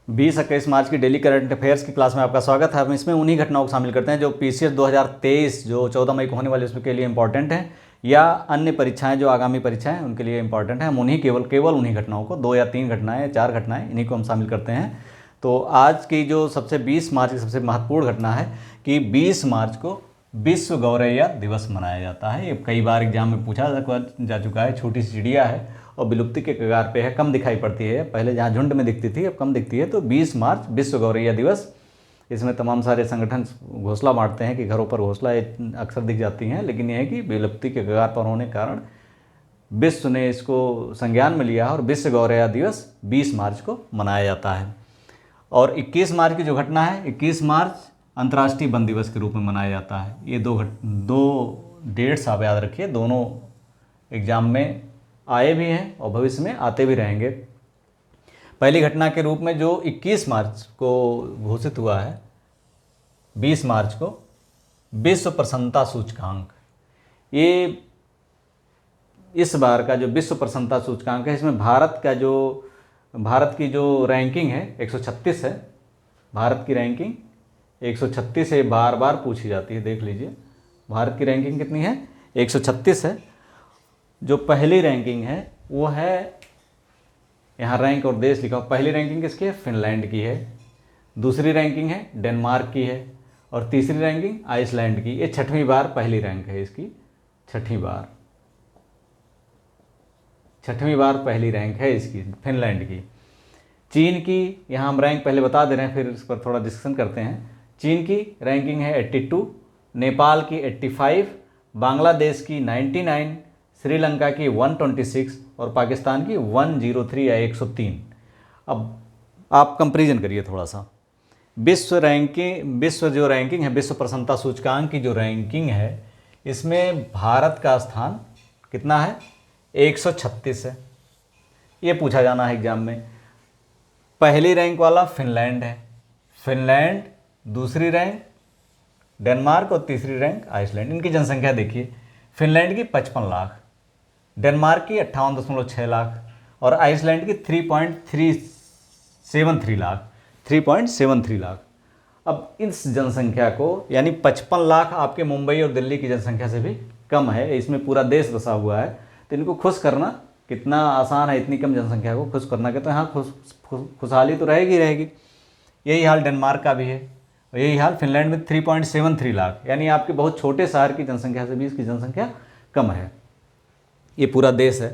20-21 मार्च की daily current affairs की class में आपका स्वागत है। हम इसमें उन्हीं घटनाओं को शामिल करते हैं जो पीसीएस 2023 जो 14 मई को होने वाली उसके लिए इंपॉर्टेंट हैं, या अन्य परीक्षाएं जो आगामी परीक्षाएं उनके लिए इंपॉर्टेंट हैं। हम उन्हीं केवल उन्हीं घटनाओं को 2 या 3 घटनाएं या 4 घटनाएं इन्हीं को हम शामिल करते हैं। तो आज की जो 20 मार्च की सबसे महत्वपूर्ण घटना है कि 20 मार्च को विश्व गौरैया दिवस मनाया जाता है। ये कई बार एग्जाम में पूछा जा चुका है। छोटी सी चिड़िया है और विलुप्ति के कगार पे है, कम दिखाई पड़ती है। पहले जहाँ झुंड में दिखती थी अब कम दिखती है। तो 20 मार्च विश्व गौरैया दिवस, इसमें तमाम सारे संगठन घोंसला मारते हैं कि घरों पर घोंसला अक्सर दिख जाती हैं, लेकिन यह है कि विलुप्ति के कगार पर होने के कारण विश्व ने इसको संज्ञान में लिया और विश्व गौरैया दिवस 20 मार्च को मनाया जाता है। और 21 मार्च की जो घटना है, 21 मार्च अंतर्राष्ट्रीय वन दिवस के रूप में मनाया जाता है। ये दो डेट्स आप याद रखिए, दोनों एग्जाम में आए भी हैं और भविष्य में आते भी रहेंगे। पहली घटना के रूप में जो 21 मार्च को घोषित हुआ है, 20 मार्च को विश्व प्रसन्नता सूचकांक, ये इस बार का जो विश्व प्रसन्नता सूचकांक है, इसमें भारत की जो रैंकिंग है 136 है। भारत की रैंकिंग 136 है, बार बार पूछी जाती है, देख लीजिए भारत की रैंकिंग कितनी है, 136 है। जो पहली रैंकिंग है वो है, यहाँ रैंक और देश लिखा हो, पहली रैंकिंग किसकी है, फिनलैंड की है। दूसरी रैंकिंग है डेनमार्क की है और तीसरी रैंकिंग आइसलैंड की। ये 6वीं बार पहली रैंक है इसकी, 6वीं बार पहली रैंक है इसकी फिनलैंड की। चीन की यहाँ हम रैंक पहले बता दे रहे हैं, फिर इस पर थोड़ा डिस्कशन करते हैं। चीन की रैंकिंग है 82, नेपाल की 85, बांग्लादेश की 99, श्रीलंका की 126 और पाकिस्तान की 103 या 103। अब आप कंपैरिजन करिए थोड़ा सा। विश्व जो रैंकिंग है, विश्व प्रसन्नता सूचकांक की जो रैंकिंग है, इसमें भारत का स्थान कितना है, 136 है। ये पूछा जाना है एग्जाम में। पहली रैंक वाला फिनलैंड है, फिनलैंड। दूसरी रैंक डेनमार्क और तीसरी रैंक आइसलैंड। इनकी जनसंख्या देखिए, फिनलैंड की 55 लाख, डेनमार्क की 58.6 लाख और आइसलैंड की 3.73 लाख। अब इस जनसंख्या को, यानी 55 लाख आपके मुंबई और दिल्ली की जनसंख्या से भी कम है। इसमें पूरा देश बसा हुआ है। तो इनको खुश करना कितना आसान है, इतनी कम जनसंख्या को खुश करना। के तो यहाँ खुशहाली तो रहेगी। यही हाल डेनमार्क का भी है और यही हाल फिनलैंड में 3.73 लाख, यानी आपके बहुत छोटे शहर की जनसंख्या से भी इसकी जनसंख्या कम है। ये पूरा देश है।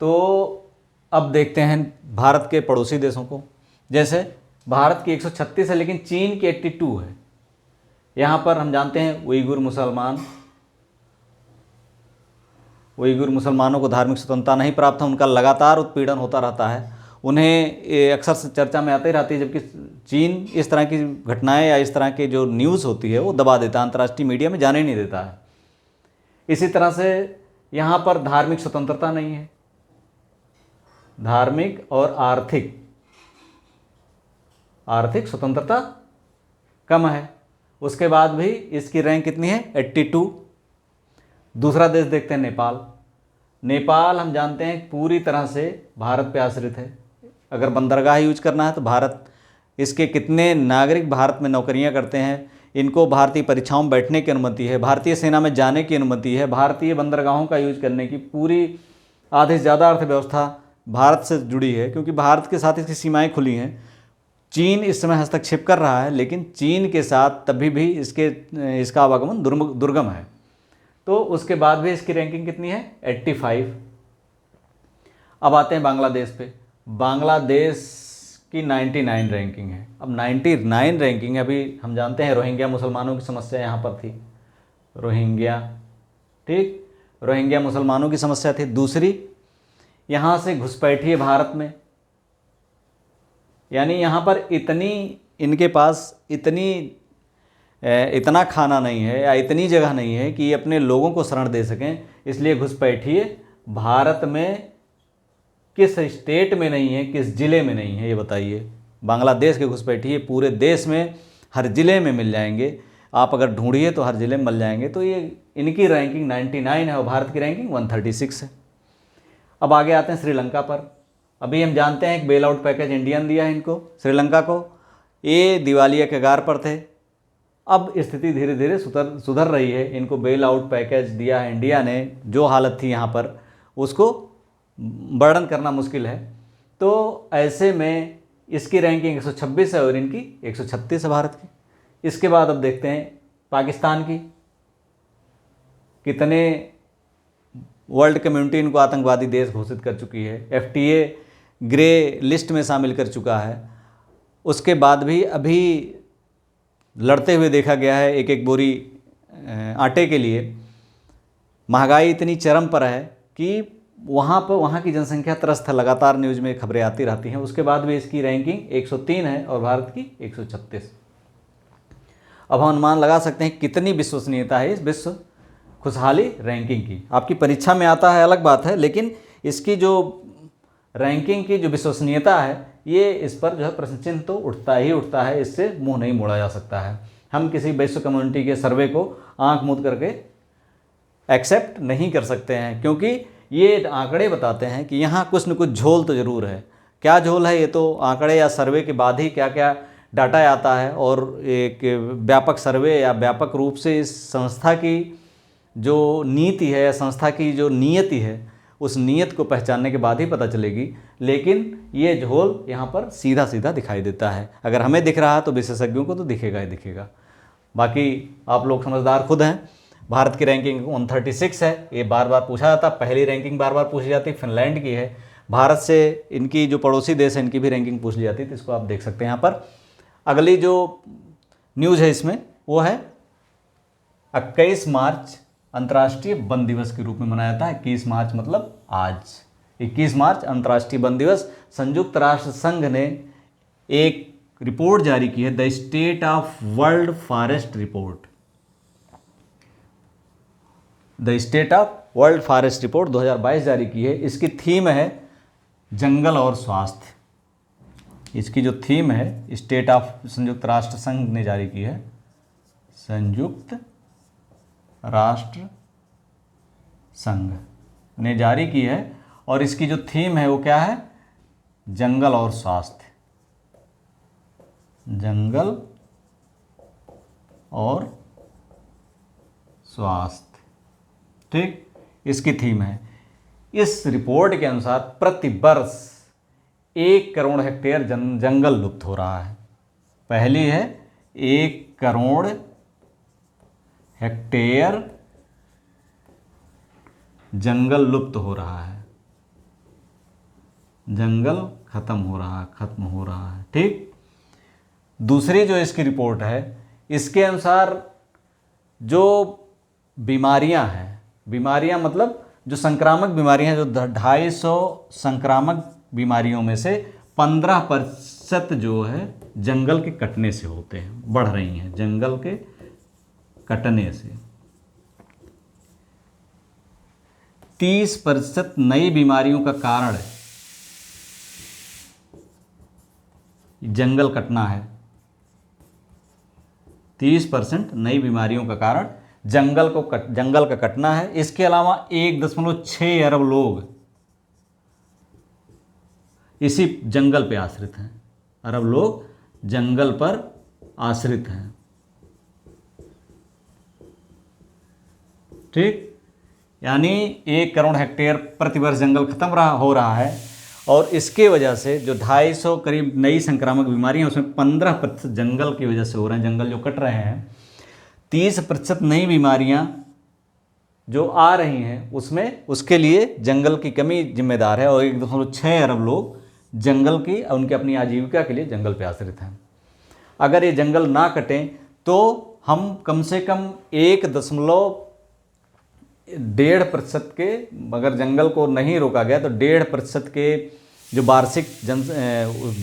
तो अब देखते हैं भारत के पड़ोसी देशों को। जैसे भारत की 136 है लेकिन चीन की 82 है। यहाँ पर हम जानते हैं उइगुर मुसलमानों को धार्मिक स्वतंत्रता नहीं प्राप्त है। उनका लगातार उत्पीड़न होता रहता है। उन्हें अक्सर से चर्चा में आती ही रहती है, जबकि चीन इस तरह की घटनाएं या इस तरह की जो न्यूज़ होती है वो दबा देता है, अंतर्राष्ट्रीय मीडिया में जाने ही नहीं देता है। इसी तरह से यहाँ पर धार्मिक स्वतंत्रता नहीं है, धार्मिक और आर्थिक स्वतंत्रता कम है। उसके बाद भी इसकी रैंक कितनी है, 82। दूसरा देश देखते हैं नेपाल हम जानते हैं पूरी तरह से भारत पे आश्रित है। अगर बंदरगाह यूज करना है तो भारत, इसके कितने नागरिक भारत में नौकरियां करते हैं, इनको भारतीय परीक्षाओं में बैठने की अनुमति है, भारतीय सेना में जाने की अनुमति है, भारतीय बंदरगाहों का यूज करने की पूरी आधे से ज़्यादा अर्थव्यवस्था भारत से जुड़ी है, क्योंकि भारत के साथ इसकी सीमाएं खुली हैं। चीन इस समय हस्तक्षेप कर रहा है, लेकिन चीन के साथ तभी भी इसका आवागमन दुर्गम है। तो उसके बाद भी इसकी रैंकिंग कितनी है, 85। अब आते हैं बांग्लादेश पे। बांग्लादेश की 99 रैंकिंग है। अब 99 रैंकिंग है। अभी हम जानते हैं रोहिंग्या मुसलमानों की समस्या यहाँ पर थी, रोहिंग्या मुसलमानों की समस्या थी। दूसरी, यहाँ से घुसपैठी है भारत में, यानी यहाँ पर इनके पास इतना खाना नहीं है या इतनी जगह नहीं है कि ये अपने लोगों को शरण दे सकें, इसलिए घुसपैठिए। भारत में किस स्टेट में नहीं है, किस ज़िले में नहीं है, ये बताइए। बांग्लादेश के घुसपैठिए पूरे देश में हर ज़िले में मिल जाएंगे। आप अगर ढूंढिए तो हर ज़िले में मिल जाएंगे। तो ये इनकी रैंकिंग 99 है और भारत की रैंकिंग 136 है। अब आगे आते हैं श्रीलंका पर। अभी हम जानते हैं कि बेल आउट पैकेज इंडिया ने दिया है इनको, श्रीलंका को, ये दिवालिया के कगार पर थे। अब स्थिति धीरे धीरे सुधर रही है, इनको बेल आउट पैकेज दिया है इंडिया ने, जो हालत थी यहाँ पर उसको वर्णन करना मुश्किल है। तो ऐसे में इसकी रैंकिंग 126 है और इनकी 136 है भारत की। इसके बाद अब देखते हैं पाकिस्तान की, कितने वर्ल्ड कम्युनिटी इनको आतंकवादी देश घोषित कर चुकी है, FTA ग्रे लिस्ट में शामिल कर चुका है। उसके बाद भी अभी लड़ते हुए देखा गया है एक एक बोरी आटे के लिए। महंगाई इतनी चरम पर है कि वहाँ की जनसंख्या त्रस्त है, लगातार न्यूज़ में खबरें आती रहती हैं। उसके बाद भी इसकी रैंकिंग 103 है और भारत की 136। अब हम अनुमान लगा सकते हैं कितनी विश्वसनीयता है इस विश्व खुशहाली रैंकिंग की। आपकी परीक्षा में आता है अलग बात है, लेकिन इसकी जो रैंकिंग की जो विश्वसनीयता है, ये इस पर जो है प्रश्न चिन्ह तो उठता ही उठता है, इससे मुंह नहीं मोड़ा जा सकता है। हम किसी वैश्विक कम्युनिटी के सर्वे को आंख मूंद करके एक्सेप्ट नहीं कर सकते हैं, क्योंकि ये आंकड़े बताते हैं कि यहाँ कुछ न कुछ झोल तो ज़रूर है। क्या झोल है ये तो आंकड़े या सर्वे के बाद ही क्या क्या डाटा आता है, और एक व्यापक सर्वे या व्यापक रूप से इस संस्था की जो नीति है या संस्था की जो नियति है, उस नियत को पहचानने के बाद ही पता चलेगी। लेकिन ये झोल यहाँ पर सीधा सीधा दिखाई देता है। अगर हमें दिख रहा है तो विशेषज्ञों को तो दिखेगा ही दिखेगा। बाकी आप लोग समझदार खुद हैं। भारत की रैंकिंग 136 है, ये बार बार पूछा जाता, पहली रैंकिंग बार बार पूछी जाती फिनलैंड की है। भारत से इनकी जो पड़ोसी देश है इनकी भी रैंकिंग पूछ ली जाती है, तो इसको आप देख सकते हैं यहाँ पर। अगली जो न्यूज़ है इसमें वो है 21 मार्च अंतर्राष्ट्रीय वन दिवस के रूप में मनाया जाता है। 21 मार्च मतलब आज, 21 मार्च अंतर्राष्ट्रीय वन दिवस। संयुक्त राष्ट्र संघ ने एक रिपोर्ट जारी की है, the state of world forest report. The state of world forest report 2022 जारी की है। इसकी थीम है जंगल और स्वास्थ्य। इसकी जो थीम है स्टेट ऑफ, संयुक्त राष्ट्र संघ ने जारी की है, संयुक्त राष्ट्र संघ ने जारी की है, और इसकी जो थीम है वो क्या है, जंगल और स्वास्थ्य। जंगल और स्वास्थ्य, ठीक, इसकी थीम है। इस रिपोर्ट के अनुसार प्रति वर्ष 1 करोड़ हेक्टेयर जंगल लुप्त हो रहा है। पहली है 1 करोड़ हेक्टेयर जंगल लुप्त हो रहा है, जंगल खत्म हो रहा है, ठीक। दूसरी जो इसकी रिपोर्ट है, इसके अनुसार जो बीमारियां हैं, बीमारियां मतलब जो संक्रामक बीमारियां, जो 250 संक्रामक बीमारियों में से 15% जो है जंगल के कटने से होते हैं, बढ़ रही हैं जंगल के कटने से। 30% नई बीमारियों का कारण जंगल कटना है। 30% नई बीमारियों का कारण जंगल का कटना है। इसके अलावा 1.6 अरब लोग इसी जंगल पे आश्रित हैं। अरब लोग जंगल पर आश्रित हैं, ठीक। यानी 1 करोड़ हेक्टेयर प्रतिवर्ष जंगल खत्म हो रहा है, और इसके वजह से जो 250 करीब नई संक्रामक बीमारियां, उसमें 15% जंगल की वजह से हो रहे हैं, जंगल जो कट रहे हैं। 30% नई बीमारियां जो आ रही हैं उसमें, उसके लिए जंगल की कमी जिम्मेदार है, और 1.6 अरब लोग जंगल की, उनके अपनी आजीविका के लिए जंगल पे आश्रित हैं। अगर ये जंगल ना कटें तो हम कम से कम 1.5% के, अगर जंगल को नहीं रोका गया तो 1.5% के जो वार्षिक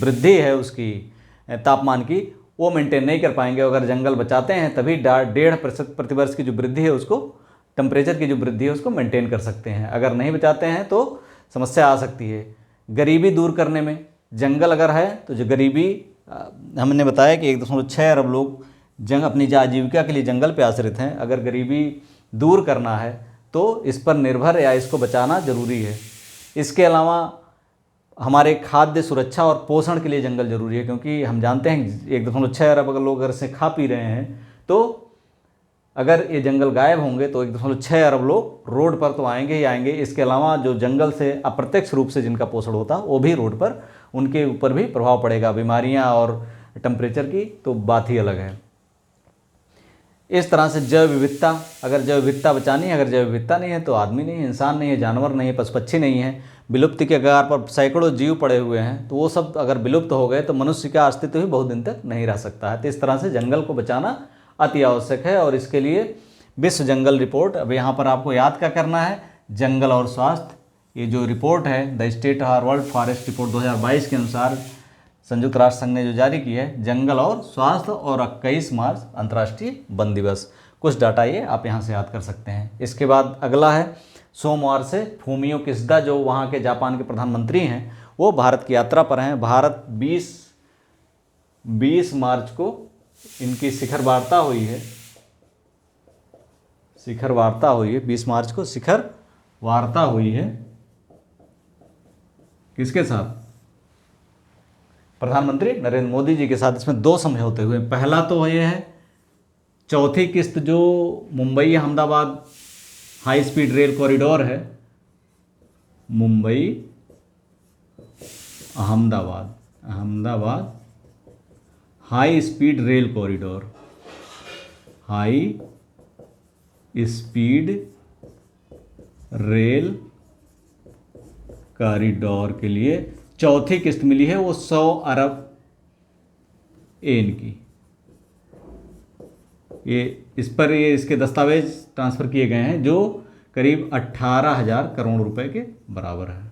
वृद्धि है उसकी तापमान की, वो मेंटेन नहीं कर पाएंगे। अगर जंगल बचाते हैं तभी 1.5% प्रतिवर्ष की जो वृद्धि है उसको, टेम्परेचर की जो वृद्धि है उसको मेंटेन कर सकते हैं। अगर नहीं बचाते हैं तो समस्या आ सकती है। गरीबी दूर करने में, जंगल अगर है तो जो गरीबी, हमने बताया कि 1.6 अरब लोग अपनी आजीविका के लिए जंगल पे आश्रित हैं। अगर गरीबी दूर करना है तो इस पर निर्भर या इसको बचाना ज़रूरी है। इसके अलावा हमारे खाद्य सुरक्षा और पोषण के लिए जंगल जरूरी है, क्योंकि हम जानते हैं 1.6 अरब अगर लोग अगर से खा पी रहे हैं, तो अगर ये जंगल गायब होंगे तो 1.6 अरब लोग रोड पर तो आएंगे ही आएंगे। इसके अलावा जो जंगल से अप्रत्यक्ष रूप से जिनका पोषण होता है वो भी रोड पर, उनके ऊपर भी प्रभाव पड़ेगा, बीमारियां और टेम्परेचर की तो बात ही अलग है। इस तरह से जैव विविधता, अगर जैव विविधता बचानी है, अगर जैव विविधता नहीं है तो आदमी नहीं है, इंसान नहीं है, जानवर नहीं है, पशु पक्षी नहीं है, विलुप्ति के कगार पर सैकड़ों जीव पड़े हुए हैं, तो वो सब अगर विलुप्त हो गए तो मनुष्य का अस्तित्व भी बहुत दिन तक नहीं रह सकता है। तो इस तरह से जंगल को बचाना अति आवश्यक है। और इसके लिए विश्व जंगल रिपोर्ट, अब यहाँ पर आपको याद क्या करना है, जंगल और स्वास्थ्य, ये जो रिपोर्ट है द स्टेट और वर्ल्ड फॉरेस्ट रिपोर्ट 2022 के अनुसार संयुक्त राष्ट्र संघ ने जो जारी की है, जंगल और स्वास्थ्य, और 21 मार्च अंतर्राष्ट्रीय वन दिवस। कुछ डाटा ये आप यहाँ से याद कर सकते हैं। इसके बाद अगला है, सोमवार से फूमियो किशिदा जो वहाँ के जापान के प्रधानमंत्री हैं वो भारत की यात्रा पर हैं। भारत 20 मार्च को इनकी शिखर वार्ता हुई है, 20 मार्च को शिखर वार्ता हुई है। किसके साथ? प्रधानमंत्री नरेंद्र मोदी जी के साथ। इसमें 2 समझौते हुए। पहला तो ये है, चौथी किस्त जो Mumbai Ahmedabad high speed rail corridor है, Mumbai Ahmedabad high speed rail corridor, high speed rail corridor के लिए चौथी किस्त मिली है, वो 100 अरब एन की। ये इस पर ये इसके दस्तावेज ट्रांसफ़र किए गए हैं जो करीब 18,000 करोड़ रुपए के बराबर है।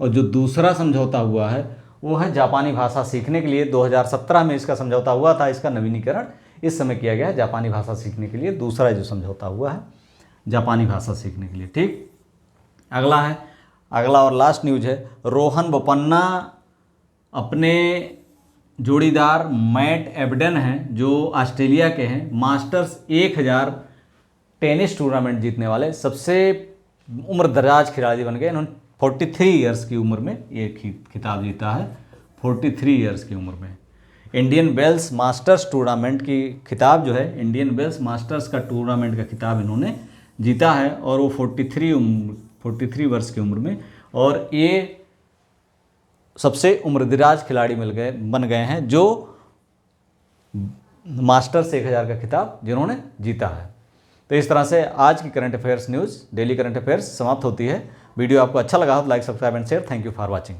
और जो दूसरा समझौता हुआ है वो है जापानी भाषा सीखने के लिए। 2017 में इसका समझौता हुआ था, इसका नवीनीकरण इस समय किया गया है जापानी भाषा सीखने के लिए। दूसरा जो समझौता हुआ है जापानी भाषा सीखने के लिए। ठीक, अगला और लास्ट न्यूज है, रोहन बोपन्ना अपने जोड़ीदार मैट एबडन हैं जो ऑस्ट्रेलिया के हैं, मास्टर्स 1000 टेनिस टूर्नामेंट जीतने वाले सबसे उम्रदराज खिलाड़ी बन गए। इन्होंने 43 ईयर्स की उम्र में ये खिताब जीता है, 43 ईयर्स की उम्र में। इंडियन वेल्स मास्टर्स टूर्नामेंट की खिताब जो है, इंडियन वेल्स मास्टर्स का टूर्नामेंट का खिताब इन्होंने जीता है, और वो 43 वर्ष की उम्र में, और ये सबसे उम्रदराज खिलाड़ी बन गए हैं जो मास्टर्स 1000 का खिताब जिन्होंने जीता है। तो इस तरह से आज की current affairs news, daily current affairs समाप्त होती है। वीडियो आपको अच्छा लगा हो तो like, subscribe and share. Thank you for watching.